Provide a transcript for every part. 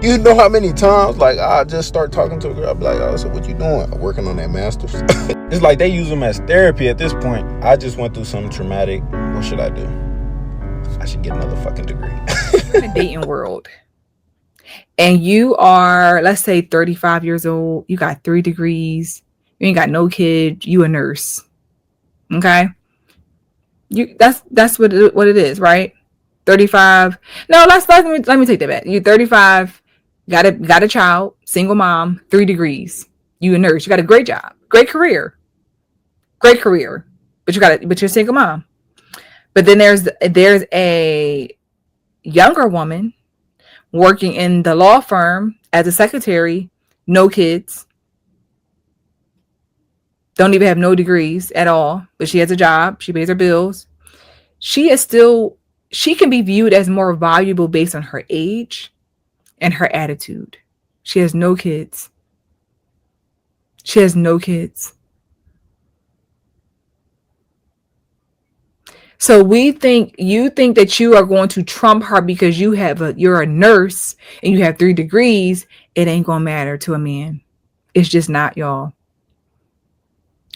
You know how many times, like, I just start talking to a girl, I'll be like, oh, so what you doing? I'm working on that master's. It's like they use them as therapy at this point. I just went through something traumatic. What should I do? I should get another fucking degree. In the dating world, and you are, let's say, 35 years old, you got 3 degrees, you ain't got no kid, you a nurse. Okay? That's what it is, right? 35. No, let me take that back. You're 35, got a child, single mom, 3 degrees. You a nurse. You got a great job, great career, but you're a single mom. But then there's a younger woman working in the law firm as a secretary, no kids, don't even have no degrees at all, but she has a job, she pays her bills. She can be viewed as more valuable based on her age and her attitude. She has no kids. She has no kids. So you think that you are going to trump her because you're a nurse and you have 3 degrees. It ain't gonna matter to a man. It's just not, y'all.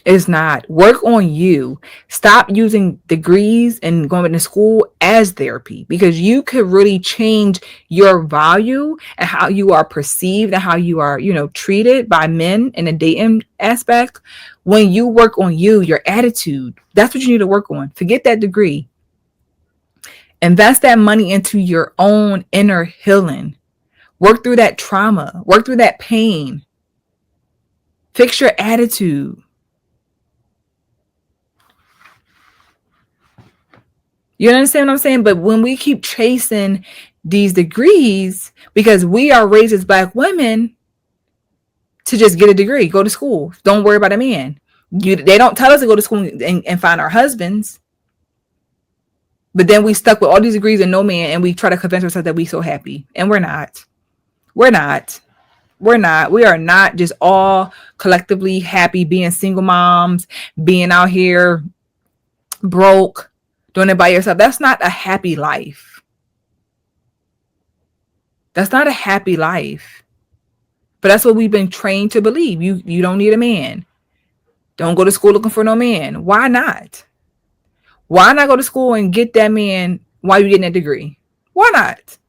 It's not. Work on you. Stop using degrees and going to school as therapy, because you could really change your value and how you are perceived and how you are, treated by men in a dating aspect when you work on you, your attitude. That's what you need to work on. Forget that degree. Invest that money into your own inner healing. Work through that trauma. Work through that pain. Fix your attitude. You understand what I'm saying? But when we keep chasing these degrees, because we are raised as Black women to just get a degree, go to school, don't worry about a man. They don't tell us to go to school and find our husbands. But then we stuck with all these degrees and no man, and we try to convince ourselves that we so happy. And we're not. We're not. We're not. We are not just all collectively happy being single moms, being out here broke, doing it by yourself. That's not a happy life. That's not a happy life. But that's what we've been trained to believe. You don't need a man. Don't go to school looking for no man. Why not? Why not go to school and get that man while you're getting a degree? Why not?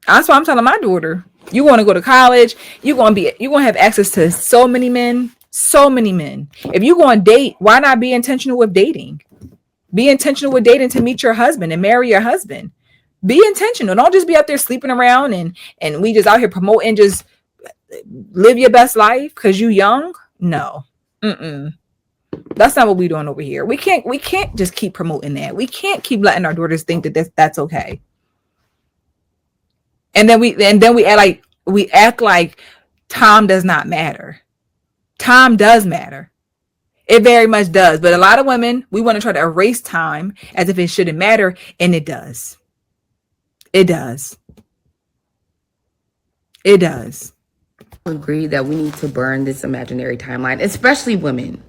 That's why I'm telling my daughter, you want to go to college, you're going to have access to so many men, so many men. If you're going to date, why not be intentional with dating? Be intentional with dating to meet your husband and marry your husband. Be intentional. Don't just be out there sleeping around and we just out here promoting, just live your best life because you young. No. That's not what we're doing over here. We can't just keep promoting that. We can't keep letting our daughters think that that's okay. And then we act like time does not matter. Time does matter. It very much does. But a lot of women, we want to try to erase time as if it shouldn't matter, and it does. It does. It does. I agree that we need to burn this imaginary timeline, especially women.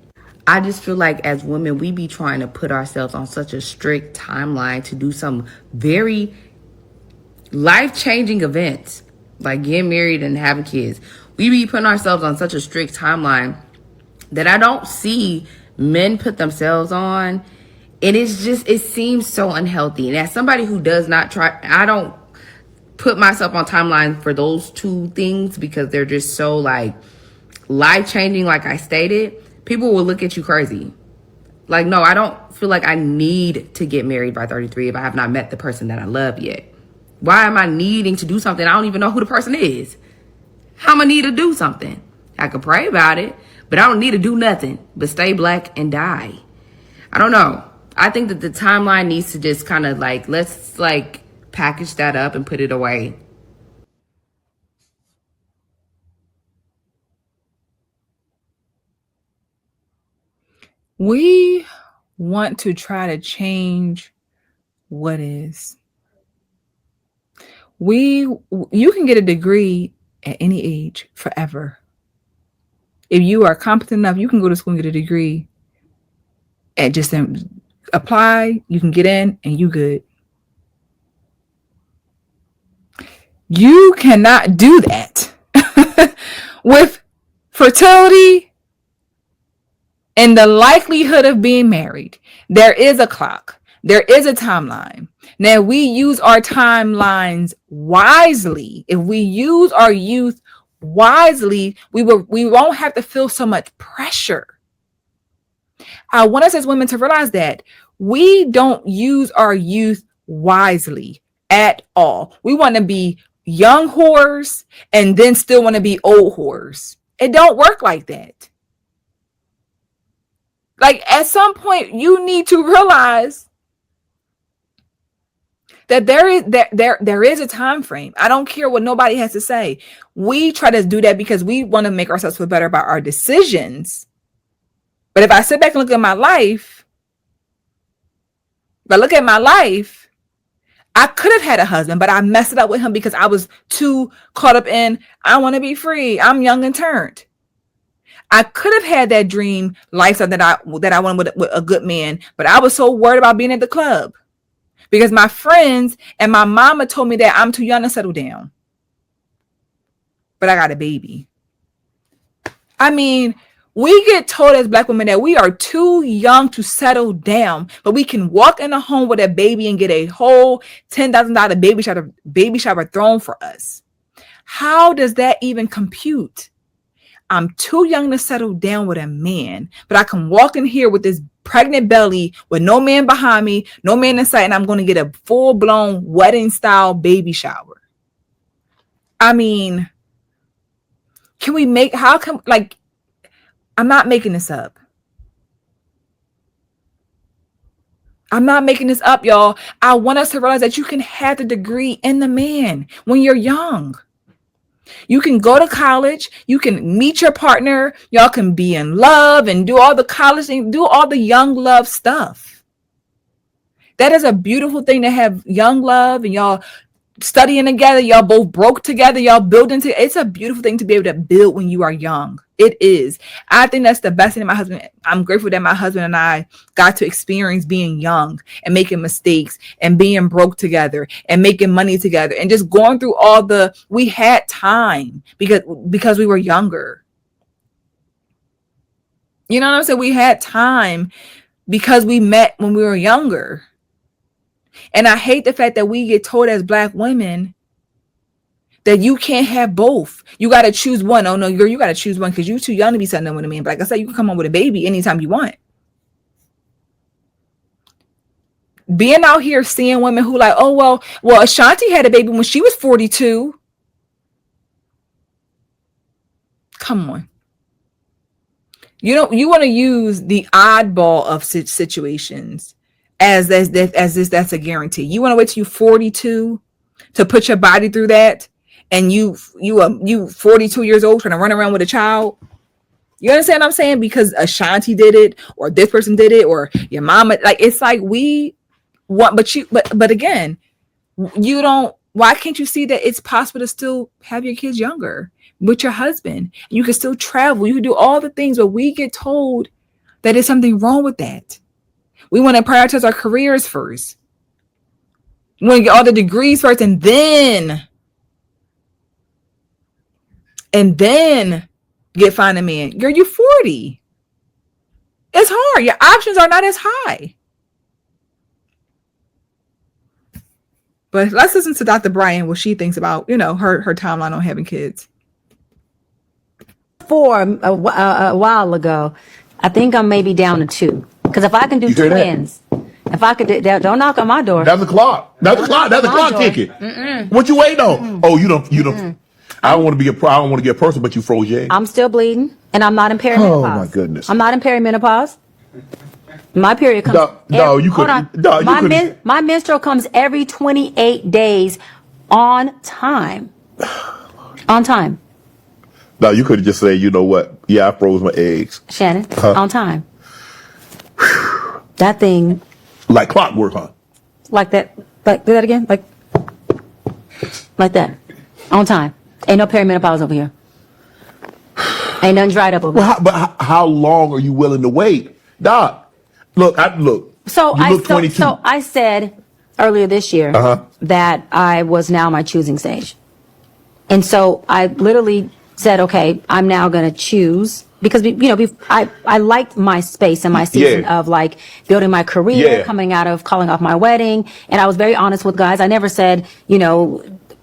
I just feel like as women, we be trying to put ourselves on such a strict timeline to do some very life-changing events, like getting married and having kids. We be putting ourselves on such a strict timeline that I don't see men put themselves on. And it seems so unhealthy. And as somebody who does not try, I don't put myself on timeline for those two things because they're just so like life-changing, like I stated. People will look at you crazy. Like, no, I don't feel like I need to get married by 33 if I have not met the person that I love yet. Why am I needing to do something? I don't even know who the person is. How am I need to do something? I could pray about it, but I don't need to do nothing but stay Black and die. I don't know. I think that the timeline needs to just kind of like, let's like package that up and put it away. We want to try to change what is. You can get a degree at any age forever. If you are competent enough, you can go to school and get a degree and just apply, you can get in and you good. You cannot do that. With fertility and the likelihood of being married, there is a clock. There is a timeline. Now, we use our timelines wisely. If we use our youth wisely, we won't have to feel so much pressure. I want us as women to realize that we don't use our youth wisely at all. We want to be young whores and then still want to be old whores. It don't work like that. Like, at some point, you need to realize that there is a time frame. I don't care what nobody has to say. We try to do that because we want to make ourselves feel better about our decisions. But if I sit back and look at my life, I could have had a husband, but I messed it up with him because I was too caught up in, I want to be free. I'm young and turned. I could have had that dream lifestyle that I wanted with a good man, but I was so worried about being at the club because my friends and my mama told me that I'm too young to settle down. But I got a baby. I mean, we get told as Black women that we are too young to settle down, but we can walk in a home with a baby and get a whole $10,000 baby shower thrown for us. How does that even compute? I'm too young to settle down with a man, but I can walk in here with this pregnant belly with no man behind me, no man in sight, and I'm going to get a full-blown wedding-style baby shower. I mean, I'm not making this up. I'm not making this up, y'all. I want us to realize that you can have the degree in the man when you're young. You can go to college. You can meet your partner. Y'all can be in love and do all the college thing, do all the young love stuff. That is a beautiful thing to have young love and y'all studying together. Y'all both broke together. Y'all building together. It's a beautiful thing to be able to build when you are young. It is. I think that's the best thing my husband. I'm grateful that my husband and I got to experience being young and making mistakes and being broke together and making money together and just going through we had time because we were younger. You know what I'm saying? We had time because we met when we were younger. And I hate the fact that we get told as Black women that you can't have both. You got to choose one. Oh, no, girl, you got to choose one because you're too young to be settling with a man. But like I said, you can come home with a baby anytime you want. Being out here seeing women who like, oh, well, Ashanti had a baby when she was 42. Come on. You want to use the oddball of situations as that's a guarantee. You want to wait till you're 42 to put your body through that, and you 42 years old trying to run around with a child. You understand what I'm saying? Because Ashanti did it, or this person did it, or your mama. Like, it's like we want, but again, you don't. Why can't you see that it's possible to still have your kids younger with your husband? You can still travel. You can do all the things, but we get told that there's something wrong with that. We want to prioritize our careers first. We want to get all the degrees first, and then find a man. Girl, you're 40. It's hard. Your options are not as high. But let's listen to Dr. Bryan, what she thinks about, her timeline on having kids. A while ago, I think I'm maybe down to 2. Because if I can do twins, if I could do that, don't knock on my door. That's the clock. That's the clock ticking. What you waiting on? Oh, you don't. I don't want to get personal, but you froze your egg. I'm still bleeding, and I'm not in perimenopause. Oh my goodness. I'm not in perimenopause. My period comes. My menstrual comes every 28 days on time. On time. No, you could have just said, you know what? Yeah, I froze my eggs. Shannon, on time. That thing. Like clockwork, huh? Like that. Like, do that again? Like that. On time. Ain't no perimenopause over here. Ain't nothing dried up over here. But how long are you willing to wait? Doc, look. So I said earlier this year that I was now my choosing stage. And so I literally said, okay, I'm now going to choose because, I liked my space and my season of like building my career, coming out of calling off my wedding. And I was very honest with guys. I never said,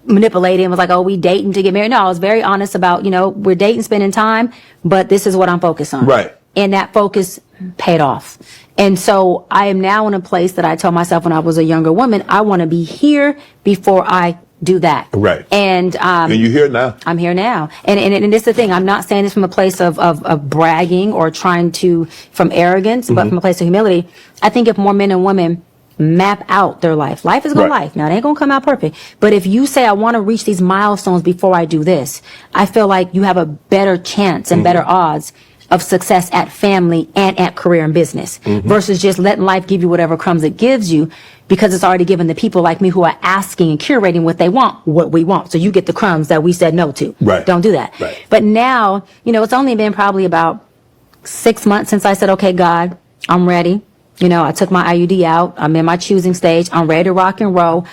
manipulating, was like, oh, we dating to get married. No, I was very honest about, we're dating, spending time, but this is what I'm focused on. Right. And that focus paid off. And so I am now in a place that I told myself when I was a younger woman, I want to be here before I do that. Right. And you're here now. I'm here now. And this is the thing. I'm not saying this from a place of bragging or trying to, from arrogance, but from a place of humility. I think if more men and women map out their life is gonna life. Now, it ain't gonna come out perfect. But if you say, I want to reach these milestones before I do this, I feel like you have a better chance and better odds of success at family and at career and business versus just letting life give you whatever crumbs it gives you because it's already given the people like me who are asking and curating what they want, what we want. So you get the crumbs that we said no to. Right. Don't do that. Right. But now, it's only been probably about 6 months since I said, okay, God, I'm ready. I took my IUD out. I'm in my choosing stage. I'm ready to rock and roll.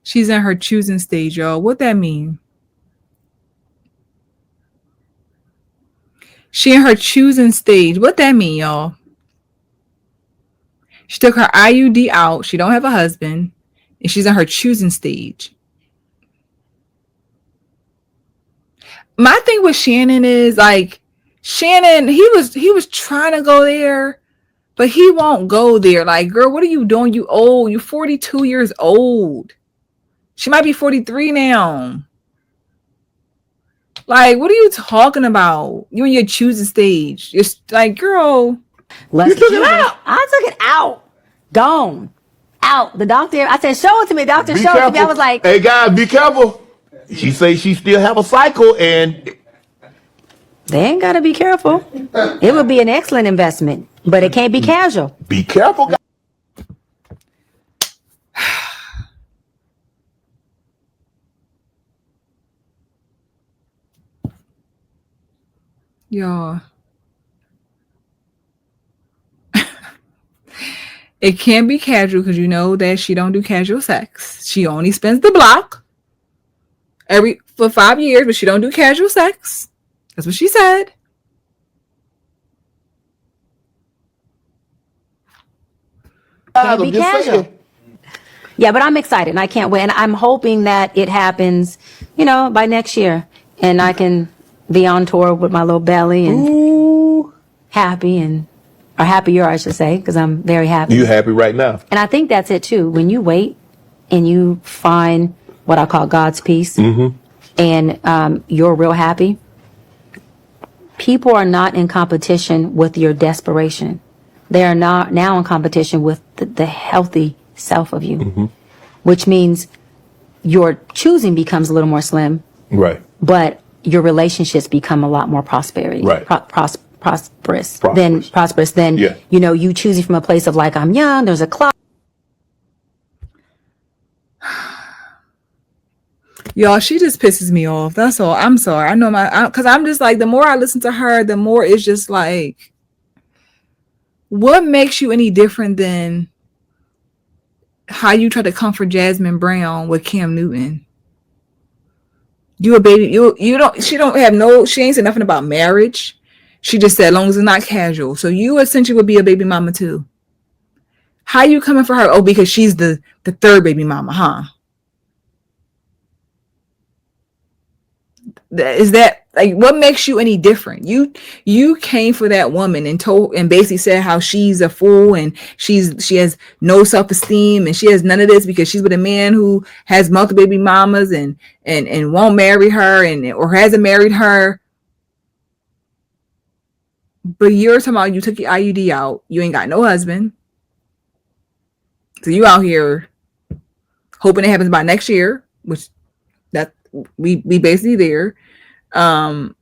She's in her choosing stage, y'all. What that mean? She in her choosing stage. What that mean, y'all? She took her IUD out. She don't have a husband. And she's in her choosing stage. My thing with Shannon is like, Shannon, he was trying to go there, but he won't go there. Like, girl, what are you doing? You old. You're 42 years old. She might be 43 now. Like, what are you talking about? You in your choosing stage. It's like, girl. You took it out. I took it out. Gone. Out. The doctor, I said, show it to me. The doctor showed it to me. I was like, hey, guys, be careful. She say she still have a cycle and... They ain't got to be careful. It would be an excellent investment, but it can't be casual. Be careful, guys. Y'all. It can be casual because you know that she don't do casual sex. She only spends the block for 5 years, but she don't do casual sex. That's what she said. Can't be casual. Yeah, but I'm excited and I can't wait. And I'm hoping that it happens, by next year. And I can be on tour with my little belly and happy or happier, I should say, because I'm very happy. You happy right now? And I think that's it too. When you wait and you find what I call God's peace and you're real happy, people are not in competition with your desperation. They are not now in competition with the healthy self of you, which means your choosing becomes a little more slim. Right. But your relationships become a lot more prosperity. Right. Prosperous than you choosing from a place of like, I'm young, there's a clock. Y'all, she just pisses me off. That's all. I'm sorry. I know because I'm just like, the more I listen to her, the more it's just like, what makes you any different than how you try to comfort Jasmine Brown with Cam Newton? You a baby. She ain't said nothing about marriage. She just said, as long as it's not casual. So you essentially would be a baby mama too. How you coming for her? Oh, because she's the third baby mama, huh? Is that like what makes you any different? You came for that woman and basically said how she's a fool and she has no self-esteem and she has none of this because she's with a man who has multiple baby mamas and won't marry her or hasn't married her. But you're talking about you took your IUD out, you ain't got no husband, so you out here hoping it happens by next year, which that we basically there. So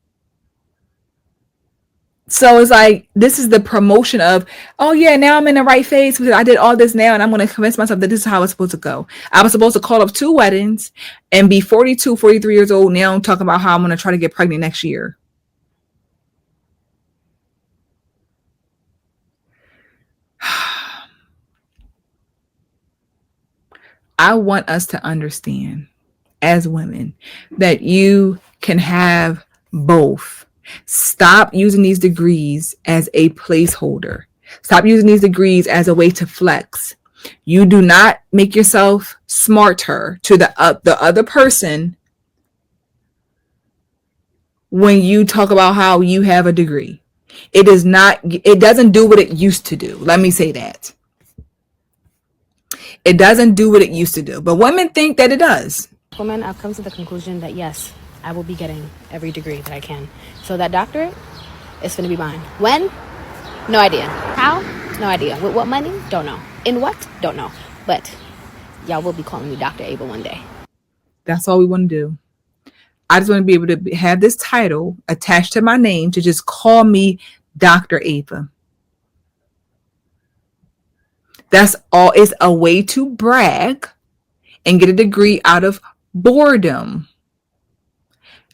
it's like, this is the promotion of, oh yeah, now I'm in the right phase because I did all this now and I'm going to convince myself that this is how it's supposed to go. I was supposed to call up 2 weddings and be 42, 43 years old now talking about how I'm going to try to get pregnant next year. I want us to understand as women that you can have both. Stop using these degrees as a placeholder. Stop using these degrees as a way to flex. You do not make yourself smarter to the other person when you talk about how you have a degree. It doesn't do what it used to do. Let me say that. It doesn't do what it used to do. But women think that it does. Women, I've come to the conclusion that yes, I will be getting every degree that I can. So that doctorate is going to be mine. When? No idea. How? No idea. With what money? Don't know. In what? Don't know. But y'all will be calling me Dr. Ava one day. That's all we want to do. I just want to be able to have this title attached to my name to just call me Dr. Ava. That's all. It's a way to brag and get a degree out of boredom.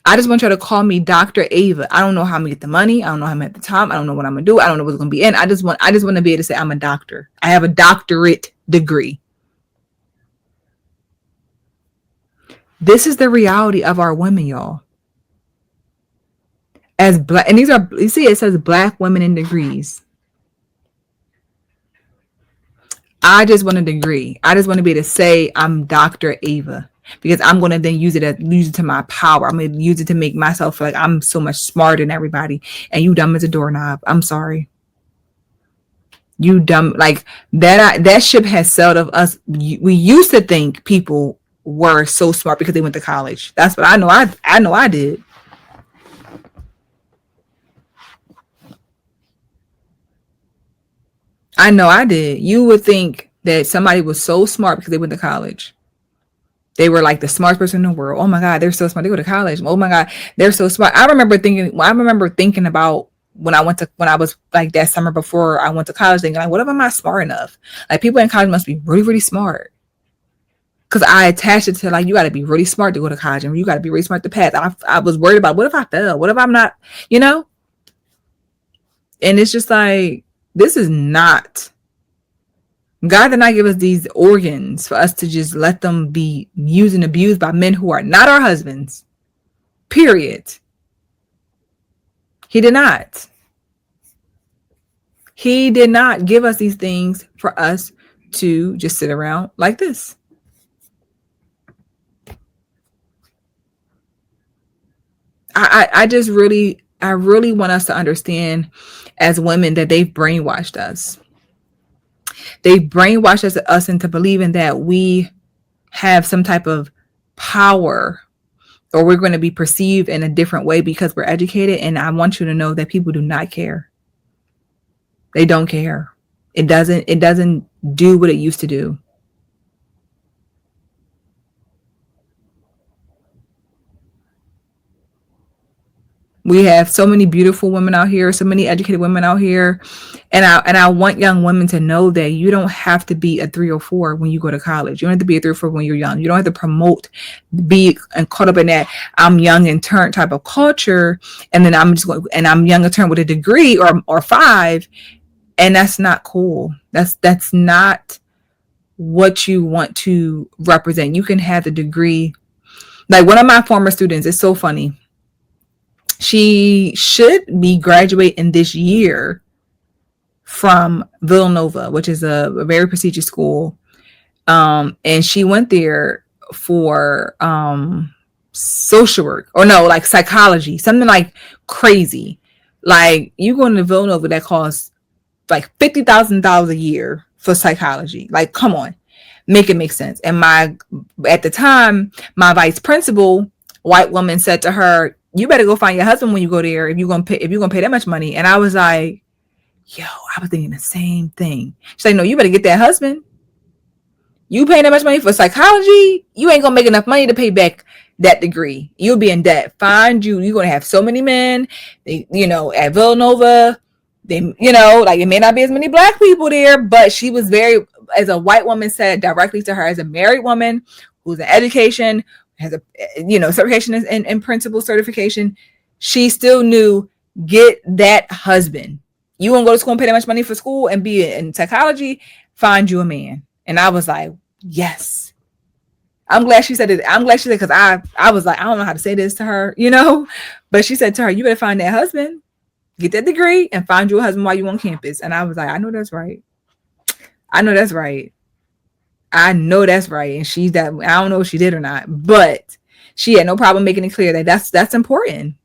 I just want you to call me Dr. Ava. I don't know how I'm gonna get the money. I don't know how I'm at the time. I don't know what I'm gonna do. I don't know what's gonna be in. I just want to be able to say I'm a doctor. I have a doctorate degree. This is the reality of our women, y'all. As black, and these are, you see, it says black women in degrees. I just want a degree. I just want to be able to say I'm Dr. Ava, because I'm going to then use it to my power. I'm going to use it to make myself feel like I'm so much smarter than everybody. And you dumb as a doorknob. I'm sorry. You dumb, like that ship has sailed of us. We used to think people were so smart because they went to college. That's what I know. I know I did. I know I did. You would think that somebody was so smart because they went to college. They were like the smartest person in the world. Oh my God, they're so smart. They go to college. Oh my God, they're so smart. I remember thinking about when I was like that summer before I went to college, thinking like, what if I'm not smart enough? Like people in college must be really, really smart. Because I attached it to like, you got to be really smart to go to college and you got to be really smart to pass. I was worried about what if I fail? What if I'm not, And it's just like, this is not, God did not give us these organs for us to just let them be used and abused by men who are not our husbands. Period. He did not. He did not give us these things for us to just sit around like this. I really want us to understand as women that they've brainwashed us. They've brainwashed us into believing that we have some type of power or we're going to be perceived in a different way because we're educated. And I want you to know that people do not care. They don't care. It doesn't do what it used to do. We have so many beautiful women out here, so many educated women out here. And I want young women to know that you don't have to be a 3 or 4 when you go to college. You don't have to be a 3 or 4 when you're young. You don't have to be caught up in that I'm young and turned type of culture. And then I'm young and turned with a degree or 5. And that's not cool. That's not what you want to represent. You can have the degree. Like one of my former students, it's so funny. She should be graduating this year from Villanova, which is a very prestigious school. And she went there for social work like psychology, something like crazy. Like you go into Villanova that costs like $50,000 a year for psychology. Like, come on, make it make sense. And at the time, my vice principal, white woman, said to her, you better go find your husband when you go there if you're gonna pay that much money. And I was like, yo, I was thinking the same thing. She's like, no, you better get that husband. You paying that much money for psychology, you ain't gonna make enough money to pay back that degree. You'll be in debt. You're gonna have so many men. At Villanova, like it may not be as many black people there, but she was very, as a white woman said directly to her, as a married woman who's in education, has a certification in principal certification, she still knew, get that husband. You won't go to school and pay that much money for school and be in psychology, find you a man. And I was like, yes, I'm glad she said it. I'm glad she said, because I was like, I don't know how to say this to her, but she said to her, you better find that husband, get that degree, and find you a husband while you on campus. And I was like, I know that's right. I know that's right. I know that's right. And she's that, I don't know if she did or not, but she had no problem making it clear that that's important.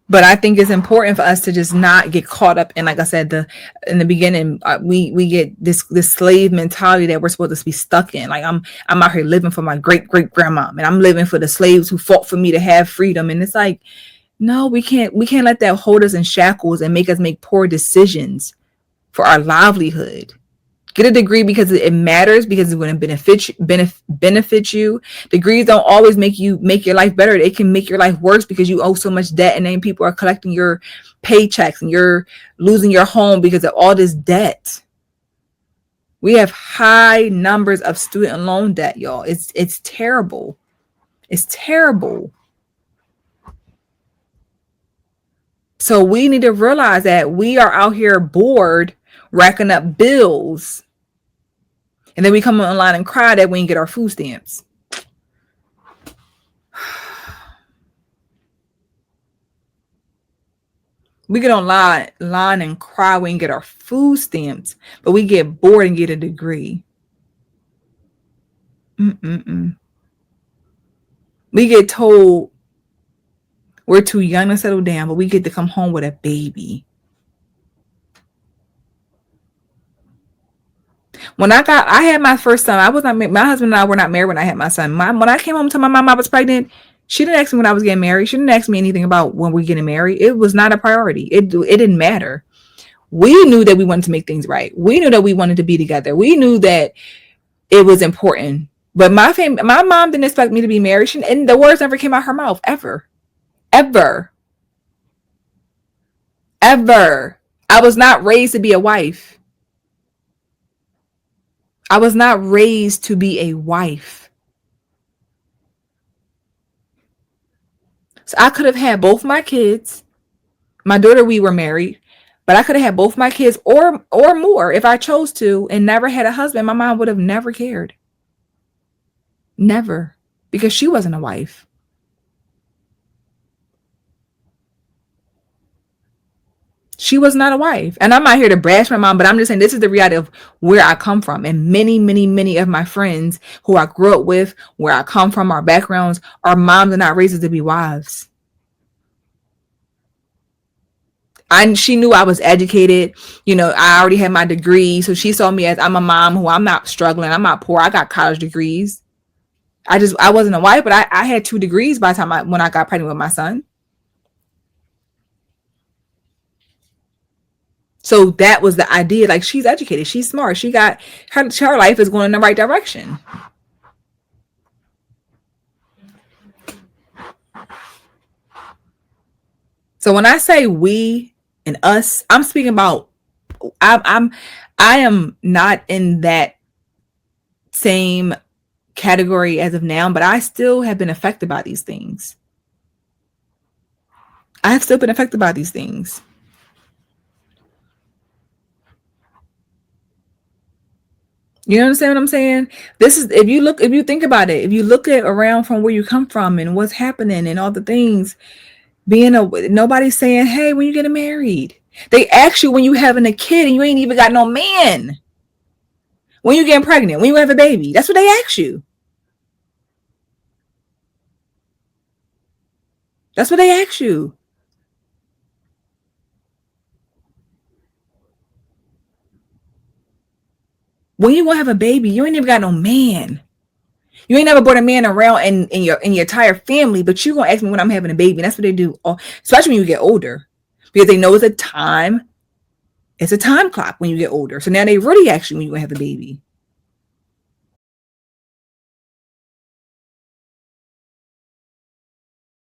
But I think it's important for us to just not get caught up in, like I said, in the beginning, we get this slave mentality that we're supposed to be stuck in. Like I'm out here living for my great grandma, and I'm living for the slaves who fought for me to have freedom. And it's like, no, we can't let that hold us in shackles and make us make poor decisions for our livelihood. Get a degree because it matters, because it's going to benefit you. Degrees don't always make your life better. It can make your life worse because you owe so much debt, and then people are collecting your paychecks and you're losing your home because of all this debt. We have high numbers of student loan debt, y'all. It's terrible. It's terrible. So we need to realize that we are out here bored, racking up bills. And then we come online and cry that we didn't get our food stamps. We get online and cry we didn't get our food stamps, but we get bored and get a degree. We get told we're too young to settle down, but we get to come home with a baby. When I had my first son, my husband and I were not married when I had my son. When I came home to my mom I was pregnant, she didn't ask me when I was getting married. She didn't ask me anything about when we're getting married. It was not a priority. It didn't matter. We knew that we wanted to make things right. We knew that we wanted to be together. We knew that it was important. But my mom didn't expect me to be married, and the words never came out her mouth, ever. Ever. Ever. I was not raised to be a wife. I was not raised to be a wife. So I could have had both my kids. My daughter, we were married, but I could have had both my kids or more if I chose to, and never had a husband. My mom would have never cared. Never. Because she wasn't a wife. She was not a wife. And I'm not here to bash my mom, but I'm just saying this is the reality of where I come from. And many of my friends who I grew up with, where I come from, our backgrounds, our moms are not raised to be wives. She knew I was educated. I already had my degree. So she saw me as, I'm a mom who, I'm not struggling. I'm not poor. I got college degrees. I wasn't a wife, but I had 2 degrees by the time when I got pregnant with my son. So that was the idea. Like, she's educated, she's smart, she got her life is going in the right direction. So when I say we and us, I'm speaking about I am not in that same category as of now, but I still have been affected by these things. I have still been affected by these things. You understand what I'm saying? This is, if you think about it, if you look at around from where you come from and what's happening and all the things, nobody's saying, hey, when you getting married? They ask you when you having a kid and you ain't even got no man. When you getting pregnant, when you have a baby, that's what they ask you. That's what they ask you. When you gonna have a baby, you ain't even got no man. You ain't never brought a man around in your entire family, but you gonna ask me when I'm having a baby. And that's what they do, especially when you get older, because they know it's a time clock when you get older. So now they really ask you when you gonna have a baby.